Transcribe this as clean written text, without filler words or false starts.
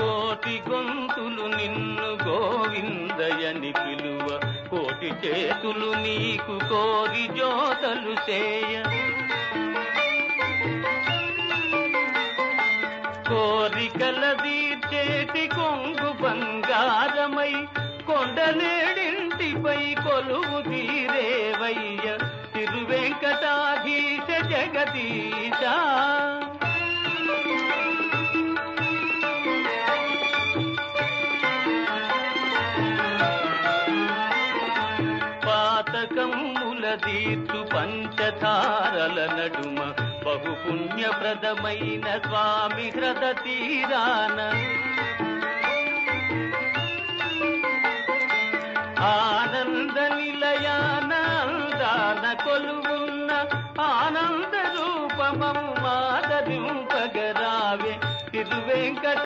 కోటి గొంతులు నిన్ను గోవిందయని పిలువ, కోటి చేతులు నీకు కోరి జోతలు చేయ, కోరికల తీర్చేటి కొంగు బంగారమై కొండలేడింటిపై కొలువు తీరేవయ్య తిరువెంకటాధీశ జగదీశ. పాతకమ్ముల తీర్చు పంచధారల నడుమ బహుపుణ్యప్రదమైన స్వామి హ్రద తీరాన, ఆనంద నిలయాన అందాన కొలువున్న ఆనంద రూపమము మాదరింపగరావే తిరువెంకట.